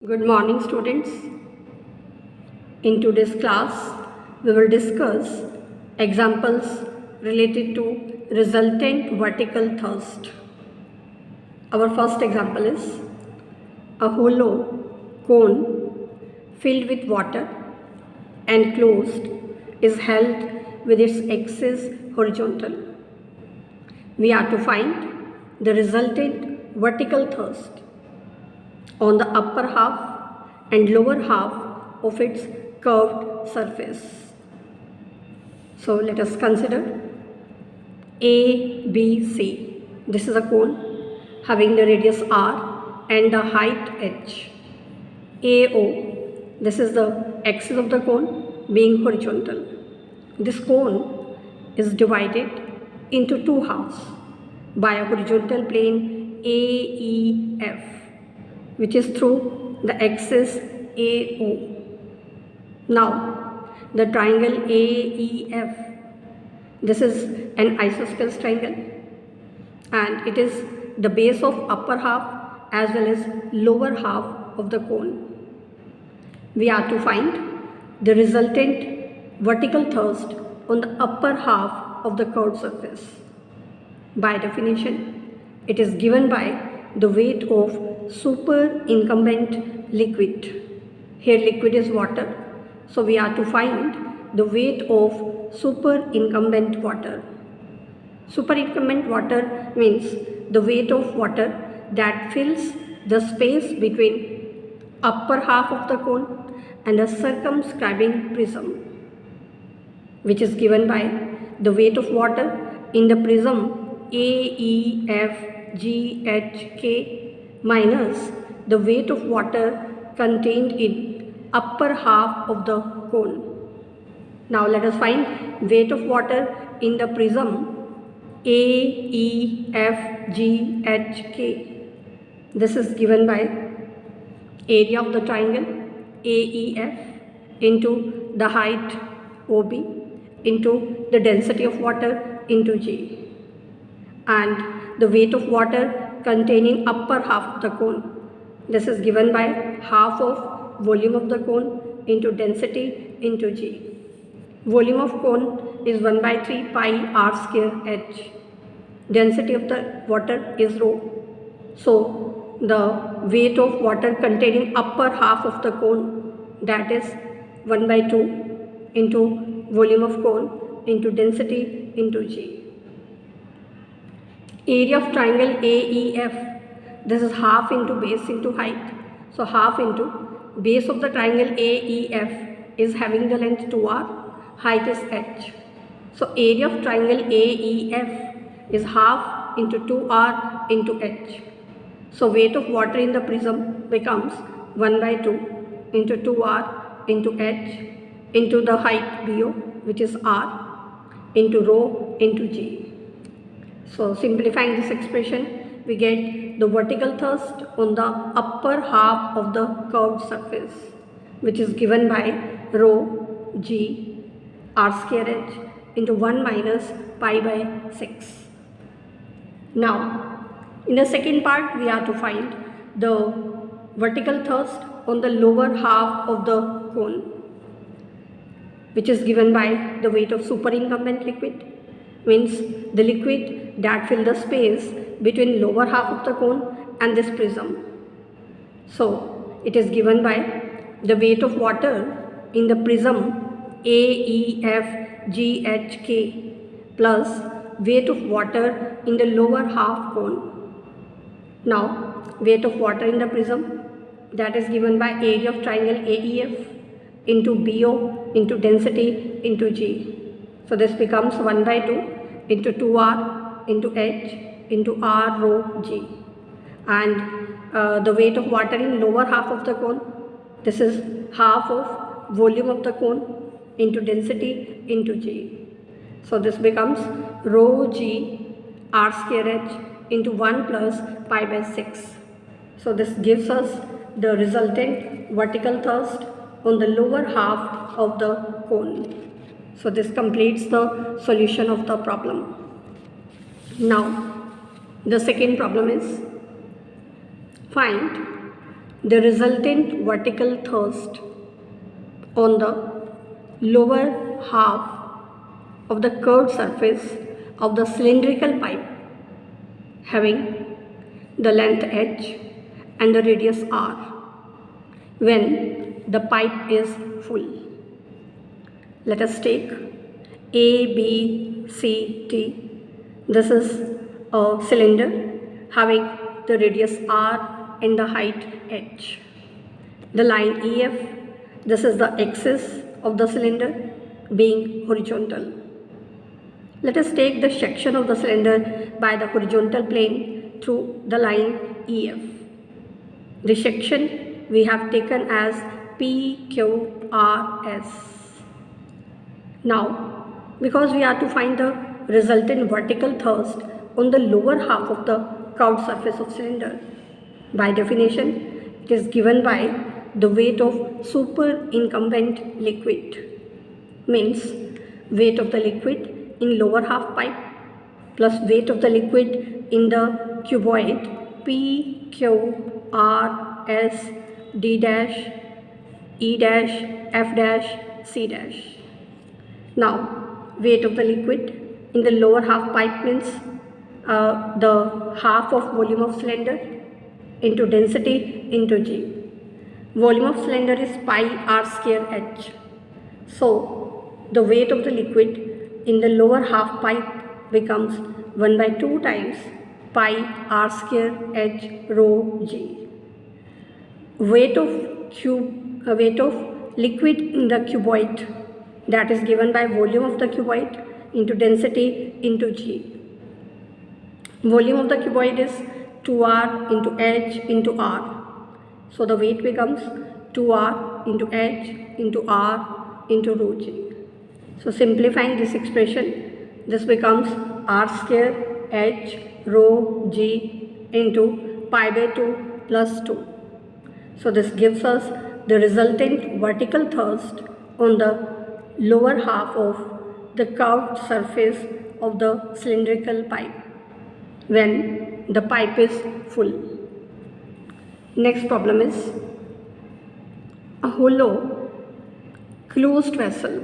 Good morning, students. In today's class, we will discuss examples related to resultant vertical thrust. Our first example is a hollow cone filled with water and closed is held with its axis horizontal. We are to find the resultant vertical thrust on the upper half and lower half of its curved surface. So let us consider ABC. This is a cone having the radius R and the height h. AO. This is the axis of the cone being horizontal. This cone is divided into two halves by a horizontal plane AEF, which is through the axis AO. Now, the triangle AEF, this is an isosceles triangle and it is the base of upper half as well as lower half of the cone. We are to find the resultant vertical thrust on the upper half of the curved surface. By definition, it is given by the weight of superincumbent liquid. Here liquid is water, so we are to find the weight of superincumbent water. Superincumbent water means the weight of water that fills the space between upper half of the cone and a circumscribing prism, which is given by the weight of water in the prism AEFGHK minus the weight of water contained in upper half of the cone. Now let us find weight of water in the prism AEFGHK. This is given by area of the triangle AEF into the height OB into the density of water into G, and the weight of water containing upper half of the cone. This is given by half of volume of the cone into density into G. Volume of cone is 1/3 pi r square h. Density of the water is rho. So the weight of water containing upper half of the cone, that is 1/2 into volume of cone into density into G. Area of triangle AEF, this is half into base into height. So half into base of the triangle AEF is having the length 2r, height is h. So area of triangle AEF is half into 2r into h. So weight of water in the prism becomes 1/2 into 2r into h into the height BO, which is r, into rho into G. So simplifying this expression, we get the vertical thrust on the upper half of the curved surface, which is given by rho G r square h into 1 minus pi by 6. Now, in the second part, we are to find the vertical thrust on the lower half of the cone, which is given by the weight of superincumbent liquid, means the liquid that fill the space between lower half of the cone and this prism. So it is given by the weight of water in the prism AEFGHK plus weight of water in the lower half cone. Now weight of water in the prism, that is given by area of triangle AEF into BO into density into G. So this becomes 1/2 into 2r into h into r rho G, and the weight of water in lower half of the cone, this is half of volume of the cone into density into G. So this becomes rho G r square h into 1 plus pi by 6. So this gives us the resultant vertical thrust on the lower half of the cone. So this completes the solution of the problem. Now the second problem is find the resultant vertical thrust on the lower half of the curved surface of the cylindrical pipe having the length h and the radius r when the pipe is full. Let us take A, B, C, T. This is a cylinder having the radius r and the height h. The line EF, this is the axis of the cylinder being horizontal. Let us take the section of the cylinder by the horizontal plane through the line EF. The section we have taken as PQRS. Now, because we are to find the resultant vertical thrust on the lower half of the curved surface of cylinder, by definition, it is given by the weight of superincumbent liquid. Means weight of the liquid in lower half pipe plus weight of the liquid in the cuboid P, Q, R, S, D dash, E dash, F dash, C dash. Now, weight of the liquid in the lower half pipe means the half of volume of cylinder into density into G. Volume of cylinder is pi r square h. So, the weight of the liquid in the lower half pipe becomes 1 by 2 times pi r square h rho G. Weight of liquid in the cuboid, that is given by volume of the cuboid into density into G. Volume of the cuboid is 2r into h into r. So the weight becomes 2r into h into r into rho G. So simplifying this expression, this becomes r square h rho G into pi by 2 plus 2. So this gives us the resultant vertical thrust on the lower half of the curved surface of the cylindrical pipe when the pipe is full. Next problem is a hollow closed vessel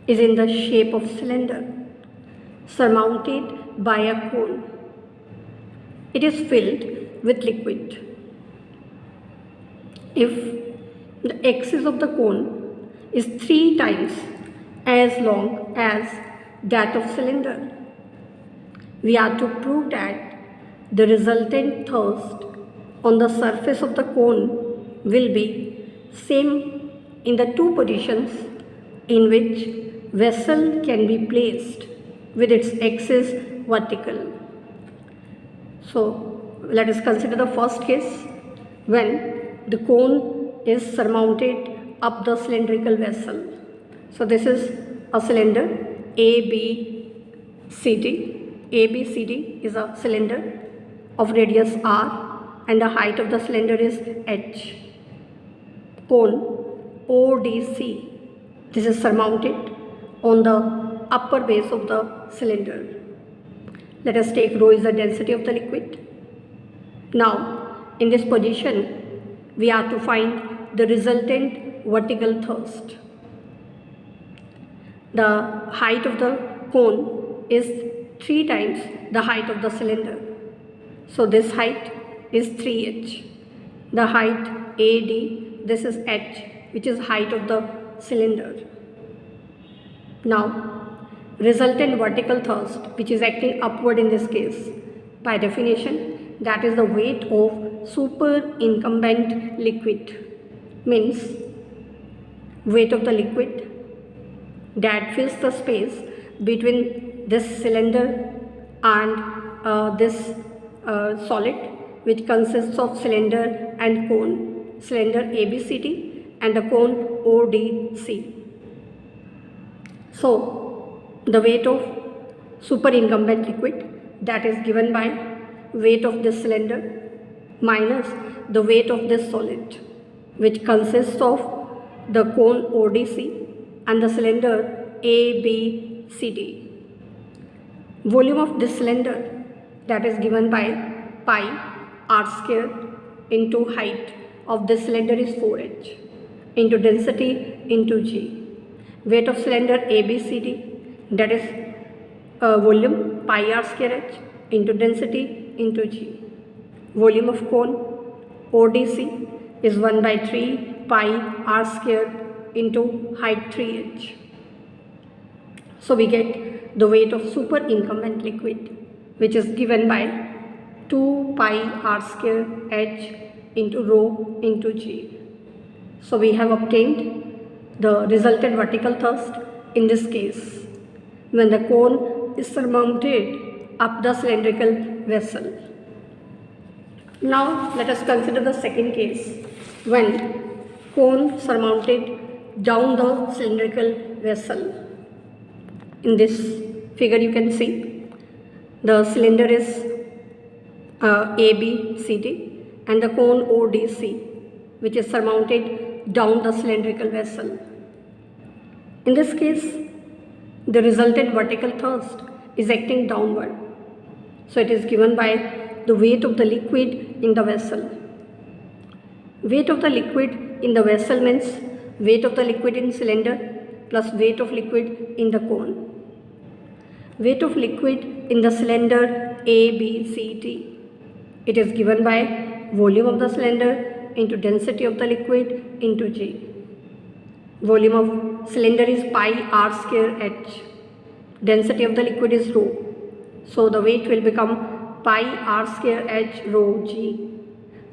is in the shape of cylinder surmounted by a cone. It is filled with liquid. If the axis of the cone is 3 times as long as that of cylinder, we are to prove that the resultant thrust on the surface of the cone will be same in the two positions in which vessel can be placed with its axis vertical. So let us consider the first case when the cone is surmounted up the cylindrical vessel. So this is a cylinder ABCD. ABCD is a cylinder of radius r and the height of the cylinder is h. Cone ODC, this is surmounted on the upper base of the cylinder. Let us take rho is the density of the liquid. Now, in this position, we are to find the resultant vertical thrust. The height of the cone is 3 times the height of the cylinder. So this height is 3h. The height AD, this is h, which is height of the cylinder. Now, resultant vertical thrust, which is acting upward in this case, by definition, that is the weight of superincumbent liquid, means weight of the liquid that fills the space between this cylinder and this solid, which consists of cylinder and cone, cylinder ABCD and the cone ODC. So the weight of superincumbent liquid, that is given by weight of this cylinder minus the weight of this solid, which consists of the cone ODC and the cylinder ABCD. Volume of this cylinder, that is given by pi r square into height of this cylinder is 4h into density into G. Weight of cylinder ABCD, that is volume pi r square h into density into G. Volume of cone ODC is 1 by 3 pi r square into height 3h. So we get the weight of super incumbent liquid, which is given by 2 pi r square h into rho into G. So we have obtained the resultant vertical thrust in this case when the cone is surmounted up the cylindrical vessel. Now let us consider the second case when cone surmounted down the cylindrical vessel. In this figure you can see the cylinder is ABCD and the cone ODC, which is surmounted down the cylindrical vessel. In this case, the resultant vertical thrust is acting downward. So it is given by the weight of the liquid in the vessel. Weight of the liquid in the vessel means weight of the liquid in cylinder plus weight of liquid in the cone. Weight of liquid in the cylinder ABCD, it is given by volume of the cylinder into density of the liquid into G. Volume of cylinder is pi r square h. Density of the liquid is rho. So the weight will become pi r square h rho G.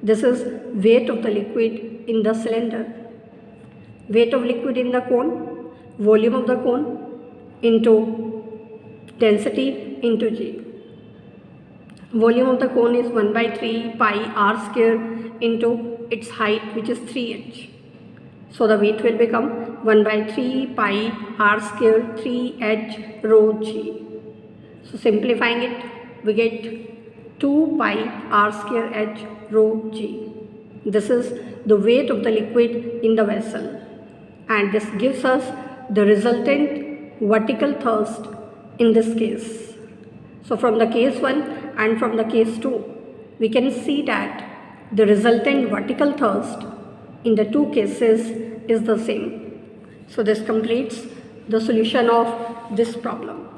This is weight of the liquid in the cylinder. Weight of liquid in the cone, volume of the cone into density into G. Volume of the cone is 1 by 3 pi r square into its height, which is 3h. So the weight will become 1 by 3 pi r square 3h rho G. So simplifying it, we get 2 pi r square h rho G. This is the weight of the liquid in the vessel, and this gives us the resultant vertical thrust in this case. So from the case 1 and from the case 2, we can see that the resultant vertical thrust in the two cases is the same. So this completes the solution of this problem.